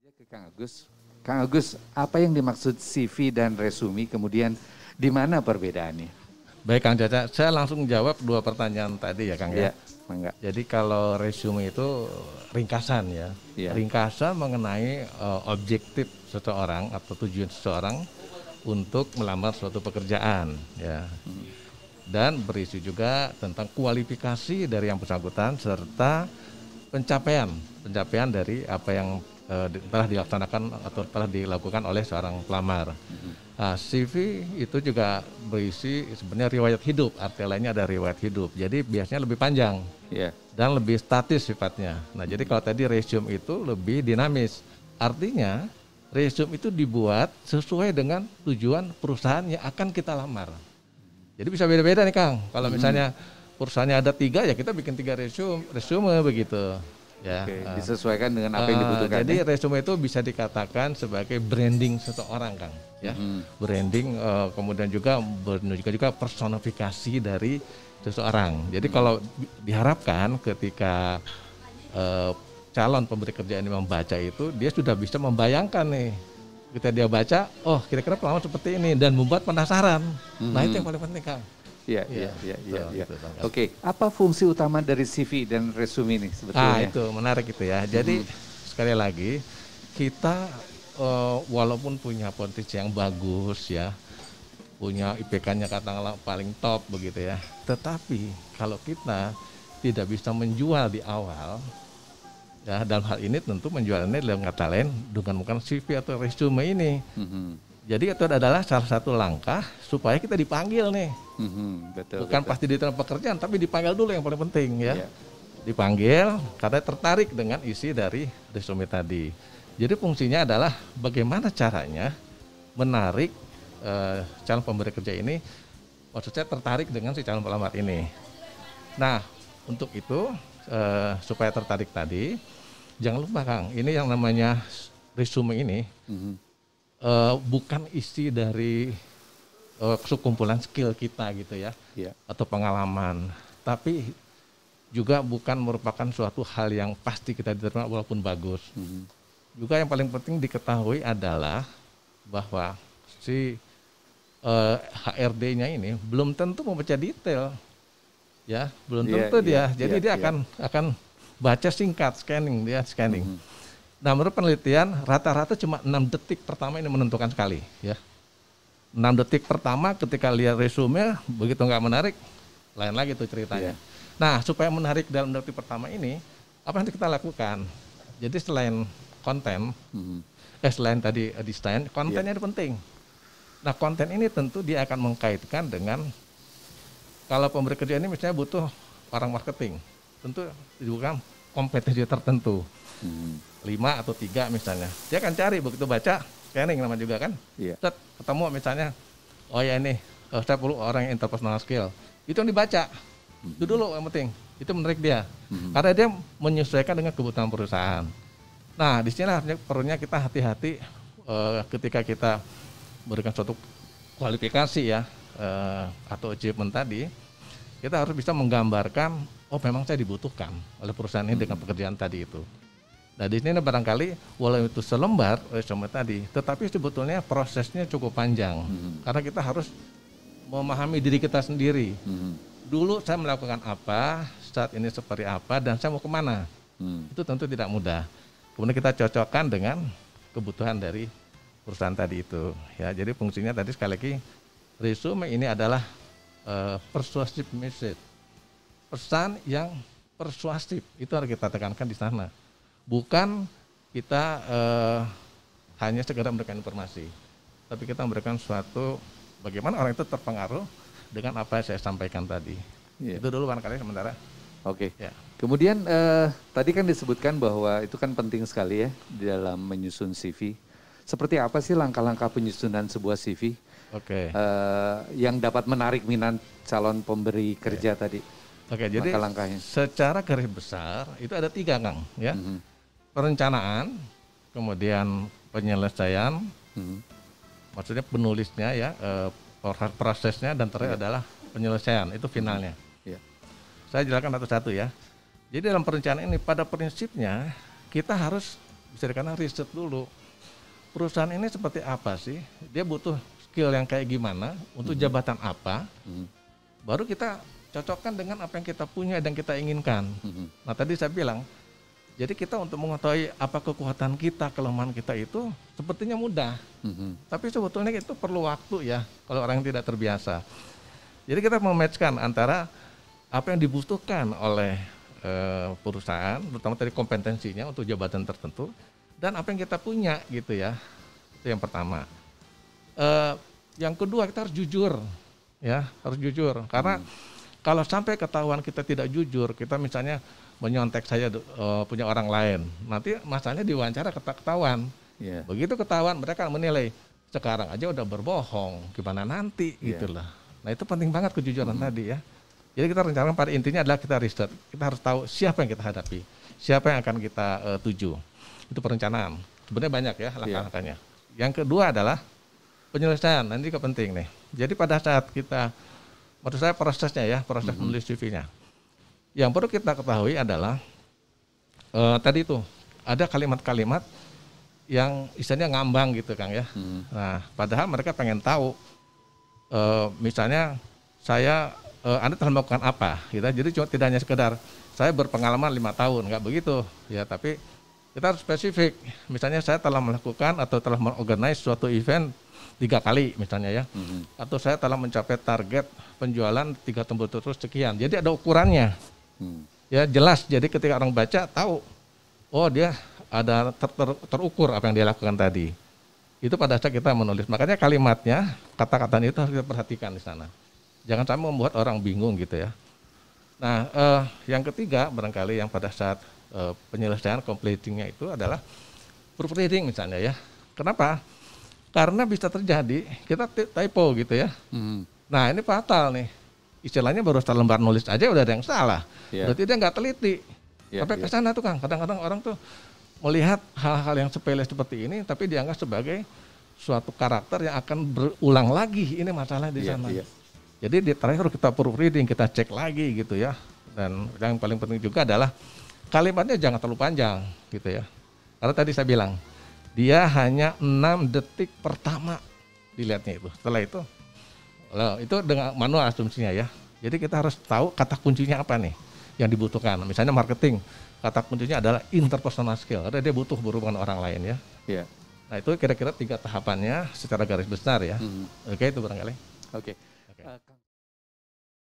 Ke Kang Agus, apa yang dimaksud CV dan resume, kemudian di mana perbedaannya? Baik Kang Caca, saya langsung jawab dua pertanyaan tadi ya Kang ya. Mangga. Jadi kalau resume itu ringkasan ya, ringkasan mengenai objektif seseorang atau tujuan seseorang untuk melamar suatu pekerjaan ya. Dan berisi juga tentang kualifikasi dari yang bersangkutan serta pencapaian dari apa yang telah dilaksanakan atau telah dilakukan oleh seorang pelamar. Nah, CV itu juga berisi sebenarnya riwayat hidup, arti lainnya ada riwayat hidup. Jadi biasanya lebih panjang dan lebih statis sifatnya. Nah, jadi kalau tadi resume itu lebih dinamis. Artinya resume itu dibuat sesuai dengan tujuan perusahaan yang akan kita lamar. Jadi bisa beda-beda nih Kang. Kalau misalnya perusahaannya ada 3 ya kita bikin 3 resume begitu. Ya, disesuaikan dengan apa yang dibutuhkan. Jadi resume itu bisa dikatakan sebagai branding seseorang Kang, ya. Branding kemudian juga personifikasi dari seseorang. Jadi kalau diharapkan ketika calon pemberi kerja ini membaca itu, dia sudah bisa membayangkan nih. Ketika dia baca, oh kira-kira pelamar seperti ini dan membuat penasaran. Nah itu yang paling penting Kang. Iya. Oke, apa fungsi utama dari CV dan resume ini sebetulnya? Itu menarik itu ya. Jadi sekali lagi kita walaupun punya potensi yang bagus ya, punya IPK-nya katakanlah paling top begitu ya. Tetapi kalau kita tidak bisa menjual di awal, ya dalam hal ini tentu menjualnya dalam kata lain bukan CV atau resume ini. Jadi itu adalah salah satu langkah supaya kita dipanggil nih. Bukan pasti diterima pekerjaan, tapi dipanggil dulu yang paling penting ya. Dipanggil karena tertarik dengan isi dari resume tadi. Jadi fungsinya adalah bagaimana caranya menarik calon pemberi kerja ini, maksudnya tertarik dengan si calon pelamar ini. Nah untuk itu supaya tertarik tadi, jangan lupa Kang, ini yang namanya resume ini. Bukan isi dari sekumpulan skill kita gitu ya, atau pengalaman, tapi juga bukan merupakan suatu hal yang pasti kita diterima walaupun bagus. Juga yang paling penting diketahui adalah bahwa si HRD-nya ini belum tentu membaca detail, ya belum tentu dia. Jadi dia akan baca singkat, scanning. Nah menurut penelitian rata-rata cuma 6 detik pertama ini menentukan sekali ya. 6 detik pertama ketika lihat resume begitu nggak menarik, lain lagi tuh ceritanya. Nah supaya menarik dalam 6 detik pertama ini, apa yang kita lakukan? Jadi selain konten, selain tadi desain, kontennya itu penting. Nah konten ini tentu dia akan mengkaitkan dengan kalau pemberi kerja ini misalnya butuh orang marketing, tentu dibutuhkan kompetensi tertentu. 5 atau 3 misalnya, dia akan cari begitu baca scanning nama juga kan, set ketemu misalnya, oh ya ini saya perlu orang yang interpersonal skill, itu yang dibaca, itu dulu yang penting, itu menarik dia, karena dia menyesuaikan dengan kebutuhan perusahaan. Nah di sini perlunya kita hati-hati ketika kita berikan suatu kualifikasi ya atau achievement tadi, kita harus bisa menggambarkan, oh memang saya dibutuhkan oleh perusahaan ini dengan pekerjaan tadi itu. Nah di sini barangkali walau itu selembar resume tadi, tetapi sebetulnya prosesnya cukup panjang karena kita harus memahami diri kita sendiri. Dulu saya melakukan apa, saat ini seperti apa, dan saya mau kemana. Itu tentu tidak mudah. Kemudian kita cocokkan dengan kebutuhan dari perusahaan tadi itu. Ya, jadi fungsinya tadi sekali lagi resume ini adalah persuasive message, pesan yang persuasif itu harus kita tekankan di sana. Bukan kita hanya sekedar memberikan informasi, tapi kita memberikan suatu bagaimana orang itu terpengaruh dengan apa yang saya sampaikan tadi. Itu dulu barangkali sementara. Oke. Kemudian tadi kan disebutkan bahwa itu kan penting sekali ya di dalam menyusun CV. Seperti apa sih langkah-langkah penyusunan sebuah CV? Yang dapat menarik minat calon pemberi kerja tadi. Jadi secara garis besar itu ada 3 Kang ya. Perencanaan, kemudian penyelesaian, maksudnya penulisnya ya, prosesnya, dan terakhir adalah penyelesaian, itu finalnya. Saya jelaskan satu-satu ya. Jadi dalam perencanaan ini pada prinsipnya kita harus bisa dikatakan riset dulu. Perusahaan ini seperti apa sih? Dia butuh skill yang kayak gimana, untuk jabatan apa, baru kita cocokkan dengan apa yang kita punya dan kita inginkan. Nah tadi saya bilang, jadi kita untuk mengetahui apa kekuatan kita, kelemahan kita itu sepertinya mudah. Tapi sebetulnya itu perlu waktu ya, kalau orang yang tidak terbiasa. Jadi kita mematchkan antara apa yang dibutuhkan oleh perusahaan, terutama tadi kompetensinya untuk jabatan tertentu, dan apa yang kita punya gitu ya. Itu yang pertama. Yang kedua kita harus jujur, ya harus jujur. Karena kalau sampai ketahuan kita tidak jujur, kita misalnya menyontek saya punya orang lain, nanti masalahnya diwawancara ketahuan. Begitu ketahuan mereka menilai, sekarang aja udah berbohong, gimana nanti gitulah. Nah itu penting banget kejujuran tadi ya. Jadi kita rencanakan pada intinya adalah kita riset, kita harus tahu siapa yang kita hadapi, siapa yang akan kita tuju. Itu perencanaan. Sebenarnya banyak ya langkah-langkahnya. Yang kedua adalah penyelesaian, nanti juga penting nih. Jadi pada saat kita, maksud saya prosesnya ya, proses menulis CV-nya. Yang perlu kita ketahui adalah tadi itu ada kalimat-kalimat yang istilahnya ngambang gitu Kang ya. Nah padahal mereka pengen tahu, misalnya saya Anda telah melakukan apa, gitu. Jadi cuma tidak hanya sekedar saya berpengalaman 5 tahun, nggak begitu ya, tapi kita harus spesifik. Misalnya saya telah melakukan atau telah mengorganize suatu event 3 kali misalnya ya, atau saya telah mencapai target penjualan 3 tembul terus sekian. Jadi ada ukurannya, ya jelas. Jadi ketika orang baca tahu, oh dia ada terukur apa yang dia lakukan tadi. Itu pada saat kita menulis. Makanya kalimatnya, kata-katanya itu harus kita perhatikan di sana. Jangan sampai membuat orang bingung gitu ya. Nah, yang ketiga barangkali yang pada saat penyelesaian completingnya itu adalah proofreading misalnya ya. Kenapa? Karena bisa terjadi kita typo gitu ya. Nah ini fatal nih. Istilahnya baru satu lembar nulis aja udah ada yang salah. Berarti dia nggak teliti. Sampai ke sana tuh Kang. Kadang-kadang orang tuh melihat hal-hal yang sepele seperti ini, tapi dianggap sebagai suatu karakter yang akan berulang lagi. Ini masalah di sana. Jadi di terakhir kita proofreading, kita cek lagi gitu ya. Dan yang paling penting juga adalah kalimatnya jangan terlalu panjang gitu ya. Karena tadi saya bilang, dia hanya 6 detik pertama dilihatnya itu. Setelah itu dengan manual asumsinya ya. Jadi kita harus tahu kata kuncinya apa nih yang dibutuhkan. Misalnya marketing, kata kuncinya adalah interpersonal skill. Karena dia butuh berhubungan orang lain ya. Nah itu kira-kira 3 tahapannya secara garis besar ya. Oke itu barangkali. Oke.